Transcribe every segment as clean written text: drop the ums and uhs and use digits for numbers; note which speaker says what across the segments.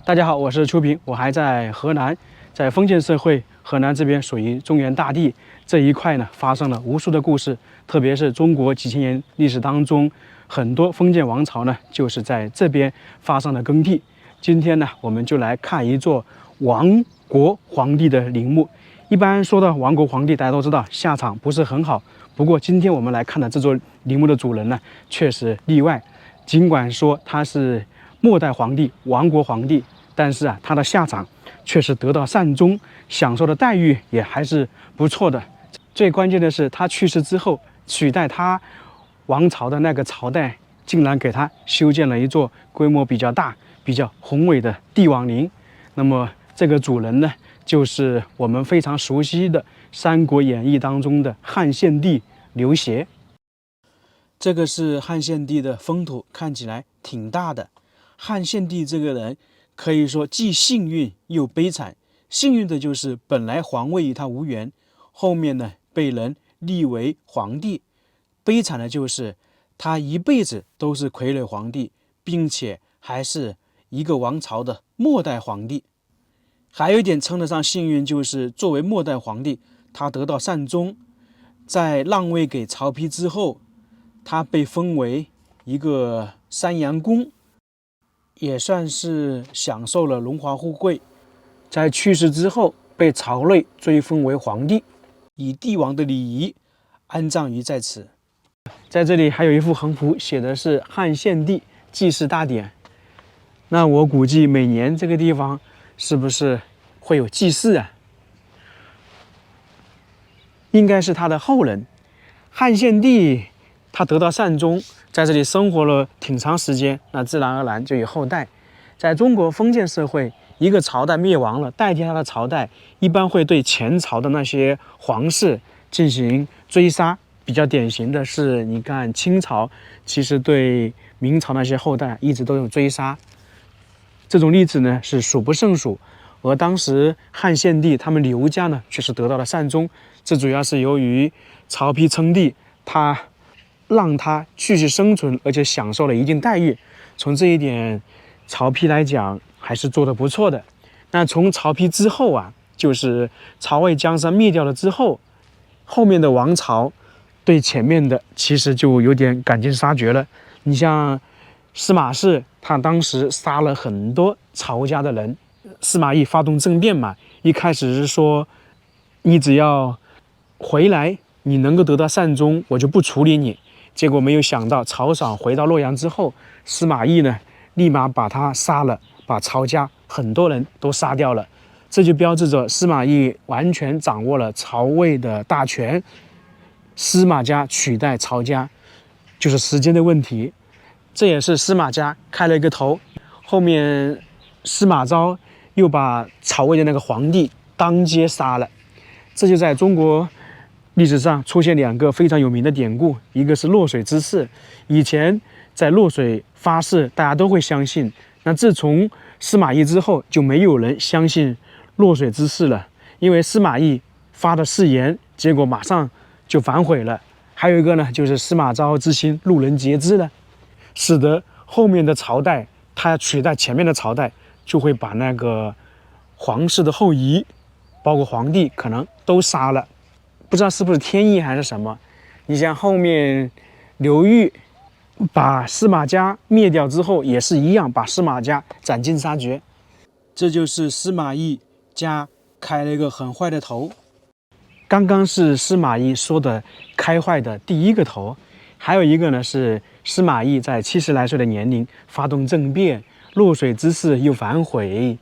Speaker 1: 大家好，我是秋平，我还在河南，在封建社会，河南这边属于中原大地这一块呢，发生了无数的故事，特别是中国几千年历史当中，很多封建王朝呢，就是在这边发生了更替。今天呢，我们就来看一座亡国皇帝的陵墓。一般说到亡国皇帝，大家都知道下场不是很好。不过今天我们来看的这座陵墓的主人呢，却是例外。尽管说他是末代皇帝、亡国皇帝，但是他的下场却是得到善终，享受的待遇也还是不错的。最关键的是，他去世之后，取代他王朝的那个朝代，竟然给他修建了一座规模比较大、比较宏伟的帝王陵。那么这个主人呢，就是我们非常熟悉的《三国演义》当中的汉献帝刘协。这个是汉献帝的封土，看起来挺大的。汉献帝这个人可以说既幸运又悲惨。幸运的就是本来皇位与他无缘，后面呢被人立为皇帝。悲惨的就是他一辈子都是傀儡皇帝，并且还是一个王朝的末代皇帝。还有一点称得上幸运，就是作为末代皇帝，他得到善终，在让位给曹丕之后，他被封为一个山阳公，也算是享受了荣华富贵。在去世之后，被朝内追封为皇帝，以帝王的礼仪安葬于在此。在这里还有一幅横幅，写的是汉献帝祭祀大典。那我估计每年这个地方是不是会有祭祀啊？应该是他的后人。汉献帝他得到善终，在这里生活了挺长时间，那自然而然就有后代。在中国封建社会，一个朝代灭亡了，代替他的朝代一般会对前朝的那些皇室进行追杀。比较典型的是，你看清朝其实对明朝那些后代一直都有追杀，这种例子呢是数不胜数。而当时汉献帝他们刘家呢，却是得到了善终，这主要是由于曹丕称帝，他让他继续生存，而且享受了一定待遇。从这一点，曹丕来讲还是做得不错的。那从曹丕之后啊，就是曹魏江山灭掉了之后，后面的王朝对前面的其实就有点赶尽杀绝了。你像司马氏，他当时杀了很多曹家的人。司马懿发动政变嘛，一开始是说你只要回来，你能够得到善终，我就不处理你。结果没有想到，曹爽回到洛阳之后，司马懿呢立马把他杀了，把曹家很多人都杀掉了。这就标志着司马懿完全掌握了曹魏的大权，司马家取代曹家就是时间的问题。这也是司马家开了一个头，后面司马昭又把曹魏的那个皇帝当街杀了。这就在中国历史上出现两个非常有名的典故，一个是落水之誓。以前在落水发誓，大家都会相信。那自从司马懿之后，就没有人相信落水之誓了，因为司马懿发的誓言，结果马上就反悔了。还有一个呢，就是司马昭之心，路人皆知了，使得后面的朝代，他取代前面的朝代，就会把那个皇室的后裔，包括皇帝，可能都杀了。不知道是不是天意还是什么。你像后面刘裕把司马家灭掉之后，也是一样，把司马家斩尽杀绝。这就是司马懿家开了一个很坏的头。刚刚是司马懿说的开坏的第一个头，还有一个呢是司马懿在70来岁的年龄发动政变，落水之誓又反悔，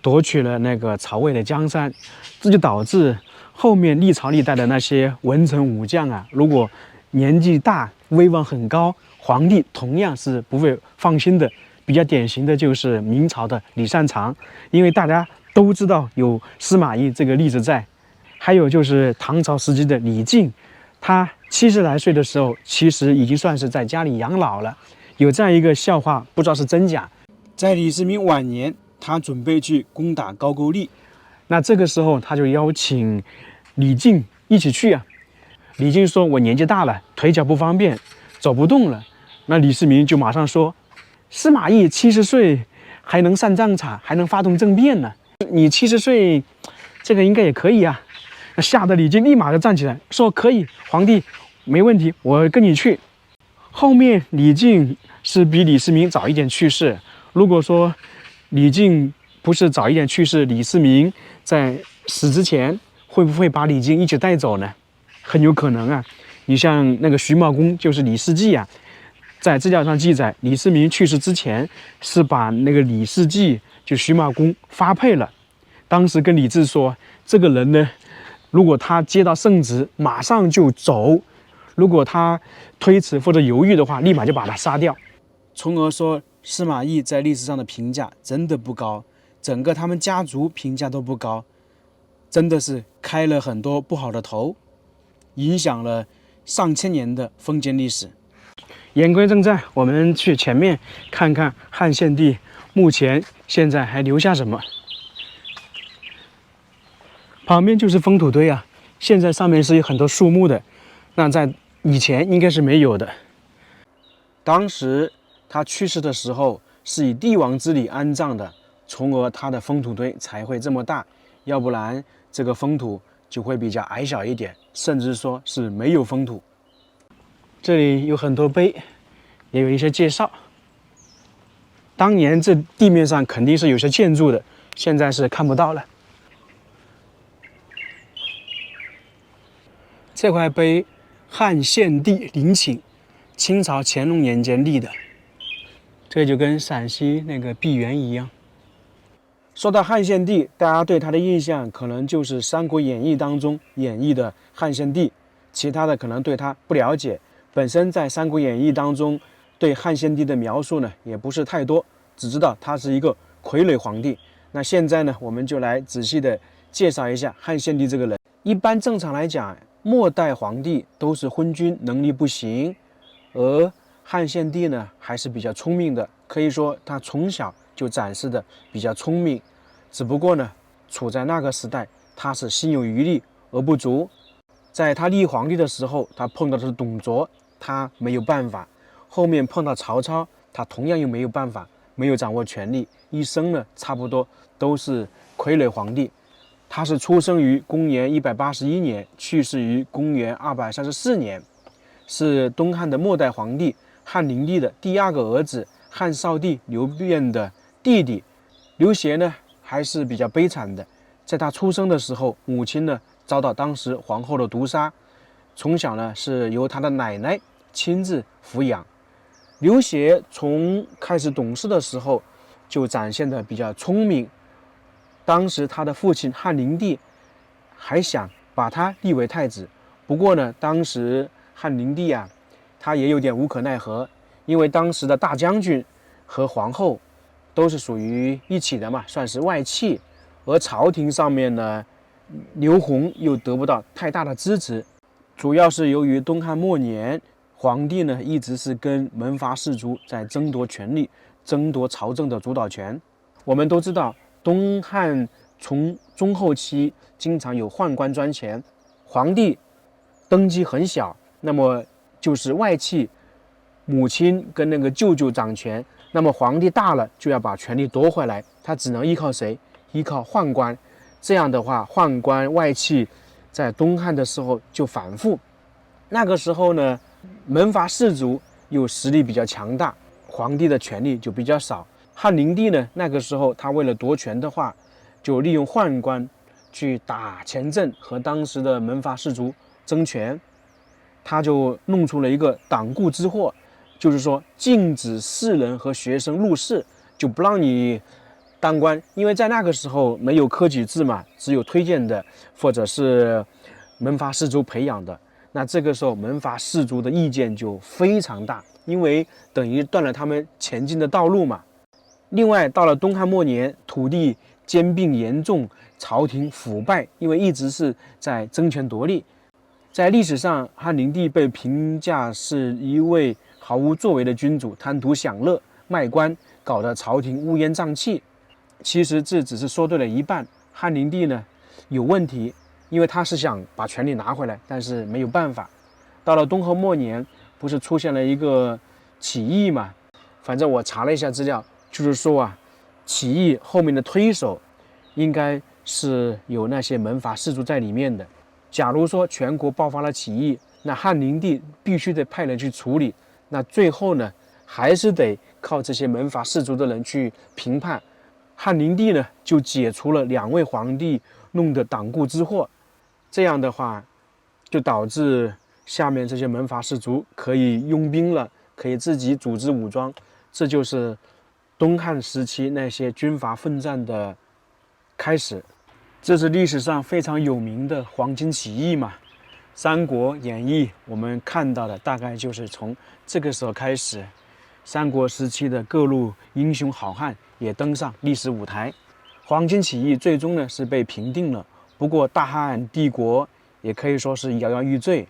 Speaker 1: 夺取了那个曹魏的江山。这就导致后面历朝历代的那些文臣武将啊，如果年纪大、威望很高，皇帝同样是不会放心的。比较典型的就是明朝的李善长，因为大家都知道有司马懿这个例子在。还有就是唐朝时期的李靖，他70来岁的时候，其实已经算是在家里养老了。有这样一个笑话，不知道是真假。在李世民晚年，他准备去攻打高句丽，那这个时候他就邀请李靖一起去啊。李靖说：“我年纪大了，腿脚不方便，走不动了。”那李世民就马上说：“司马懿70岁还能上战场，还能发动政变呢。你70岁，这个应该也可以啊。吓得李靖立马就站起来说：“可以，皇帝，没问题，我跟你去。”后面李靖是比李世民早一点去世。如果说李靖不是早一点去世，李世民在死之前会不会把李靖一起带走呢？很有可能啊。你像那个徐茂公，就是李世继啊，在资料上记载，李世民去世之前是把那个李世继就徐茂公发配了。当时跟李治说，这个人呢，如果他接到圣旨，马上就走；如果他推迟或者犹豫的话，立马就把他杀掉。从而说，司马懿在历史上的评价真的不高，整个他们家族评价都不高，真的是开了很多不好的头，影响了上千年的封建历史。言归正传，我们去前面看看汉献帝目前现在还留下什么。旁边就是封土堆啊，现在上面是有很多树木的，那在以前应该是没有的。当时他去世的时候是以帝王之礼安葬的，从而他的封土堆才会这么大，要不然这个封土就会比较矮小一点，甚至说是没有封土。这里有很多碑，也有一些介绍。当年这地面上肯定是有些建筑的，现在是看不到了。这块碑，汉献帝陵寝，清朝乾隆年间立的，这就跟陕西那个碧园一样。说到汉献帝，大家对他的印象可能就是《三国演义》当中演绎的汉献帝，其他的可能对他不了解。本身在《三国演义》当中对汉献帝的描述呢，也不是太多，只知道他是一个傀儡皇帝。那现在呢，我们就来仔细的介绍一下汉献帝这个人。一般正常来讲，末代皇帝都是昏君，能力不行，而汉献帝呢还是比较聪明的，可以说他从小就展示的比较聪明，只不过呢处在那个时代，他是心有余力而不足。在他立皇帝的时候，他碰到的是董卓，他没有办法；后面碰到曹操，他同样又没有办法，没有掌握权力，一生呢差不多都是傀儡皇帝。他是出生于公元181年，去世于公元234年，是东汉的末代皇帝汉灵帝的第2个儿子，汉少帝刘辩的弟弟。刘协呢还是比较悲惨的，在他出生的时候，母亲呢遭到当时皇后的毒杀，从小呢是由他的奶奶亲自抚养。刘协从开始懂事的时候就展现的比较聪明。当时他的父亲汉灵帝还想把他立为太子，不过呢，当时汉灵帝啊，他也有点无可奈何，因为当时的大将军和皇后都是属于一起的嘛，算是外戚，而朝廷上面呢，刘宏又得不到太大的支持，主要是由于东汉末年，皇帝呢一直是跟门阀士族在争夺权力，争夺朝政的主导权。我们都知道，东汉从中后期经常有宦官专权，皇帝登基很小，那么就是外戚母亲跟那个舅舅掌权，那么皇帝大了就要把权力夺回来，他只能依靠谁？依靠宦官。这样的话，宦官外戚在东汉的时候就反复。那个时候呢，门阀士族又实力比较强大，皇帝的权力就比较少。汉灵帝呢，那个时候他为了夺权的话，就利用宦官去打前阵，和当时的门阀士族争权。他就弄出了一个党锢之祸，就是说禁止士人和学生入仕，就不让你当官，因为在那个时候没有科举制嘛，只有推荐的或者是门阀士族培养的。那这个时候门阀士族的意见就非常大，因为等于断了他们前进的道路嘛。另外，到了东汉末年，土地兼并严重，朝廷腐败，因为一直是在争权夺利。在历史上，汉灵帝被评价是一位毫无作为的君主，贪图享乐、卖官，搞得朝廷乌烟瘴气。其实这只是说对了一半，汉灵帝呢有问题，因为他是想把权力拿回来，但是没有办法。到了东汉末年，不是出现了一个起义嘛？反正我查了一下资料，就是说啊，起义后面的推手应该是有那些门阀士族在里面的。假如说全国爆发了起义，那汉灵帝必须得派人去处理，那最后呢，还是得靠这些门阀士族的人去评判。汉灵帝呢，就解除了2位皇帝弄的党锢之祸，这样的话，就导致下面这些门阀士族可以拥兵了，可以自己组织武装，这就是东汉时期那些军阀奋战的开始。这是历史上非常有名的黄巾起义嘛，《三国演义》我们看到的大概就是从这个时候开始。三国时期的各路英雄好汉也登上历史舞台。黄巾起义最终呢是被平定了，不过大汉帝国也可以说是摇摇欲坠，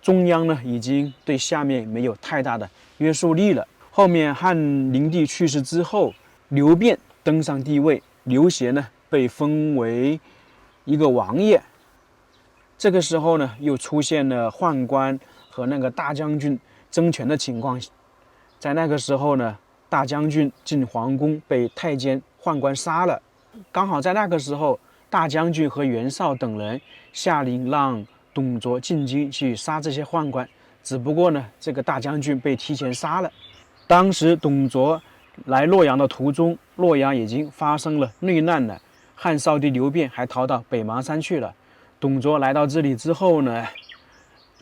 Speaker 1: 中央呢已经对下面没有太大的约束力了。后面汉灵帝去世之后，刘辩登上帝位，刘协呢被封为一个王爷。这个时候呢，又出现了宦官和那个大将军争权的情况。在那个时候呢，大将军进皇宫被太监宦官杀了。刚好在那个时候，大将军和袁绍等人下令让董卓进京去杀这些宦官，只不过呢，这个大将军被提前杀了。当时董卓来洛阳的途中，洛阳已经发生了内乱了，汉少帝刘辩还逃到北邙山去了。董卓来到这里之后呢，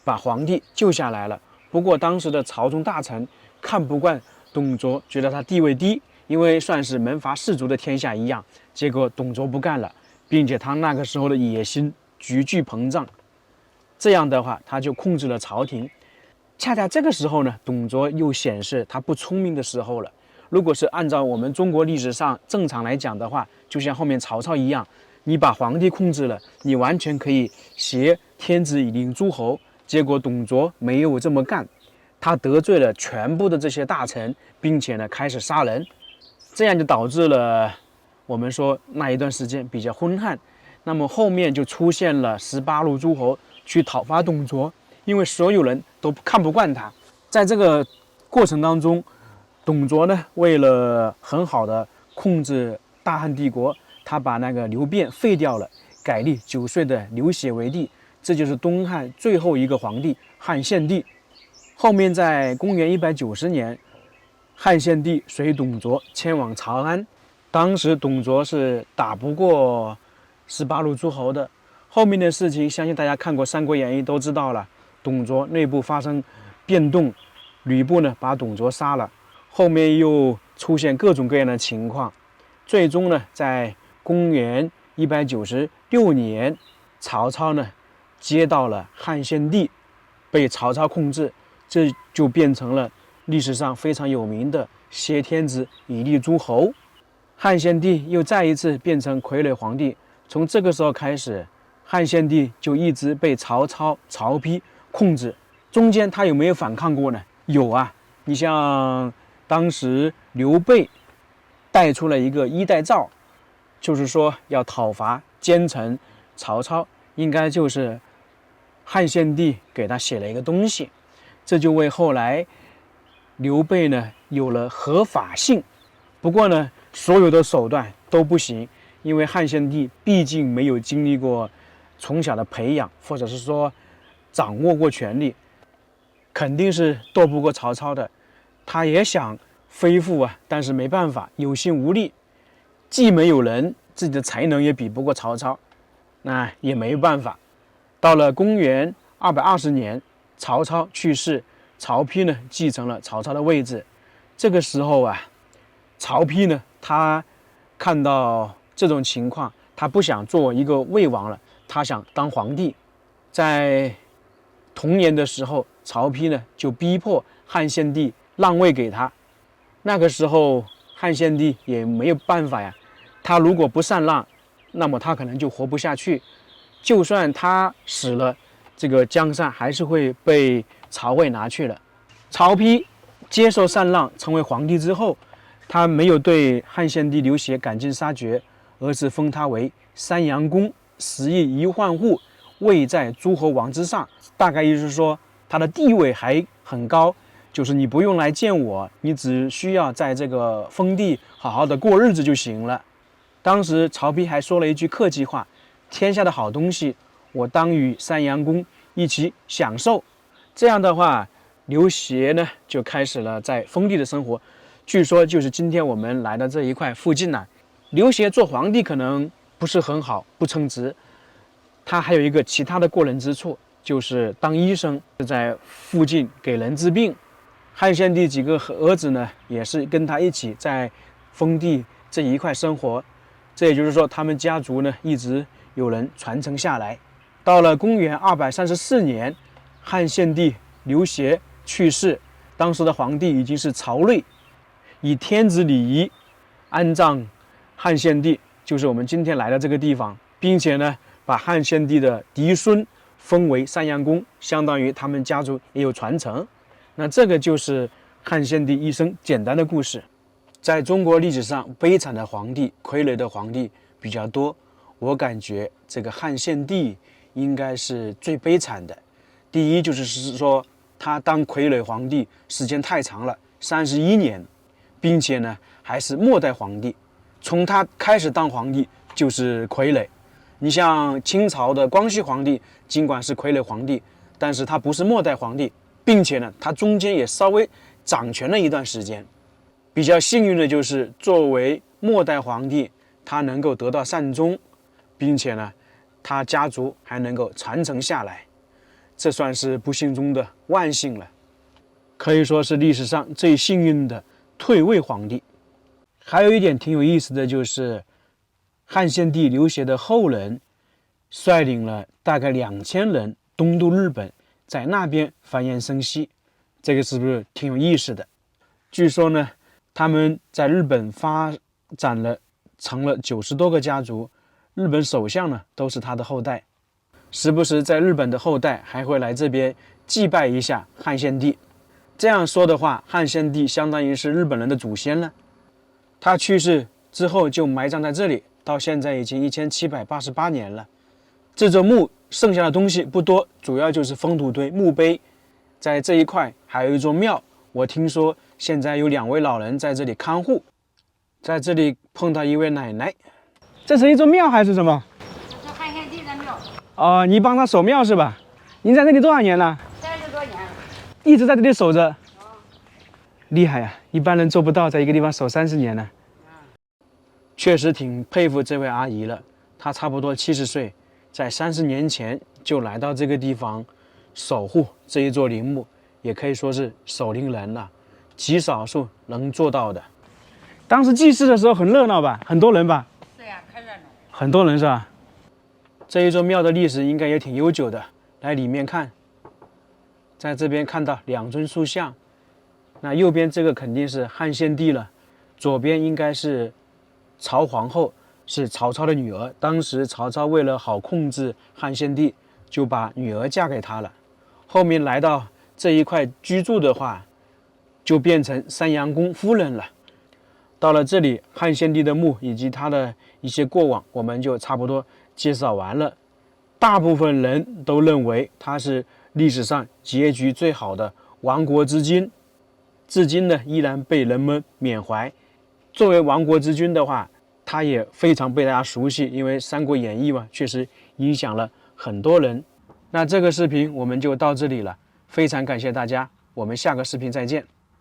Speaker 1: 把皇帝救下来了。不过当时的朝中大臣看不惯董卓，觉得他地位低，因为算是门阀士族的天下一样。结果董卓不干了，并且他那个时候的野心急剧膨胀，这样的话他就控制了朝廷。恰恰这个时候呢，董卓又显示他不聪明的时候了。如果是按照我们中国历史上正常来讲的话，就像后面曹操一样，你把皇帝控制了，你完全可以挟天子以令诸侯。结果董卓没有这么干，他得罪了全部的这些大臣，并且呢开始杀人，这样就导致了我们说那一段时间比较昏暗。那么后面就出现了18路诸侯去讨伐董卓，因为所有人都看不惯他。在这个过程当中，董卓呢为了很好的控制大汉帝国，他把那个刘辩废掉了，改立9岁的刘协为帝，这就是东汉最后一个皇帝汉献帝。后面在公元190年，汉献帝随董卓迁往长安，当时董卓是打不过18路诸侯的。后面的事情相信大家看过《三国演义》都知道了，董卓内部发生变动，吕布呢把董卓杀了，后面又出现各种各样的情况，最终呢在公元196年，曹操呢接到了汉献帝，被曹操控制，这就变成了历史上非常有名的挟天子以令诸侯。汉献帝又再一次变成傀儡皇帝，从这个时候开始，汉献帝就一直被曹操、曹丕控制。中间他有没有反抗过呢？有啊，你像当时刘备带出了一个衣带诏，就是说要讨伐奸臣曹操，应该就是汉献帝给他写了一个东西，这就为后来刘备呢有了合法性。不过呢，所有的手段都不行，因为汉献帝毕竟没有经历过从小的培养，或者是说掌握过权力，肯定是斗不过曹操的。他也想恢复啊，但是没办法，有心无力，既没有人，自己的才能也比不过曹操，那也没办法。到了公元220年，曹操去世，曹丕呢继承了曹操的位置。这个时候啊，曹丕呢他看到这种情况，他不想做一个魏王了，他想当皇帝。在同年的时候，曹丕呢就逼迫汉献帝让位给他。那个时候汉献帝也没有办法呀，他如果不禅让，那么他可能就活不下去。就算他死了，这个江山还是会被曹魏拿去了。曹丕接受禅让，成为皇帝之后，他没有对汉献帝刘协赶尽杀绝，而是封他为山阳公，10亿1万户，位在诸侯王之上。大概意思是说，他的地位还很高，就是你不用来见我，你只需要在这个封地好好的过日子就行了。当时曹丕还说了一句客气话：天下的好东西，我当与山阳公一起享受。这样的话，刘协呢就开始了在封地的生活。据说就是今天我们来的这一块附近呢，刘协做皇帝可能不是很好，不称职。他还有一个其他的过人之处，就是当医生，在附近给人治病。汉献帝几个儿子呢，也是跟他一起在封地这一块生活。这也就是说，他们家族呢一直有人传承下来。到了公元234年，汉献帝刘协去世，当时的皇帝已经是曹睿，以天子礼仪安葬汉献帝，就是我们今天来的这个地方，并且呢，把汉献帝的嫡孙封为山阳公，相当于他们家族也有传承。那这个就是汉献帝一生简单的故事。在中国历史上，悲惨的皇帝、傀儡的皇帝比较多，我感觉这个汉献帝应该是最悲惨的。第一就是说，他当傀儡皇帝时间太长了，31年，并且呢还是末代皇帝。从他开始当皇帝就是傀儡。你像清朝的光绪皇帝，尽管是傀儡皇帝，但是他不是末代皇帝，并且呢他中间也稍微掌权了一段时间。比较幸运的就是作为末代皇帝，他能够得到善终，并且呢他家族还能够传承下来，这算是不幸中的万幸了，可以说是历史上最幸运的退位皇帝。还有一点挺有意思的就是汉献帝刘协的后人率领了大概2000人东渡日本，在那边繁衍生息，这个是不是挺有意思的？据说呢他们在日本发展了成了90多个家族，日本首相呢都是他的后代，时不时在日本的后代还会来这边祭拜一下汉献帝。这样说的话，汉献帝相当于是日本人的祖先了。他去世之后就埋葬在这里，到现在已经1788年了。这座墓剩下的东西不多，主要就是封土堆、墓碑。在这一块还有一座庙，我听说现在有2位老人在这里看护。在这里碰到一位奶奶。这是一座庙还是什么？
Speaker 2: 这是汉献帝的庙。
Speaker 1: 哦，你帮他守庙是吧？您在这里多少年了
Speaker 2: 30多年了。
Speaker 1: 一直在这里守着。厉害呀，一般人做不到在一个地方守30年呢。确实挺佩服这位阿姨了，她差不多70岁，在30年前就来到这个地方守护这一座陵墓，也可以说是守陵人了，极少数能做到的。当时祭祀的时候很热闹吧？很多人吧？
Speaker 2: 对呀，可热闹。
Speaker 1: 很多人是吧？这一座庙的历史应该也挺悠久的。来里面看，在这边看到2尊塑像，那右边这个肯定是汉献帝了，左边应该是曹皇后，是曹操的女儿。当时曹操为了好控制汉献帝，就把女儿嫁给他了。后面来到这一块居住的话，就变成山阳公夫人了。到了这里，汉献帝的墓以及他的一些过往，我们就差不多介绍完了。大部分人都认为他是历史上结局最好的亡国之君，至今呢依然被人们缅怀。作为亡国之君的话，他也非常被大家熟悉，因为《三国演义》嘛，确实影响了很多人。那这个视频我们就到这里了，非常感谢大家，我们下个视频再见。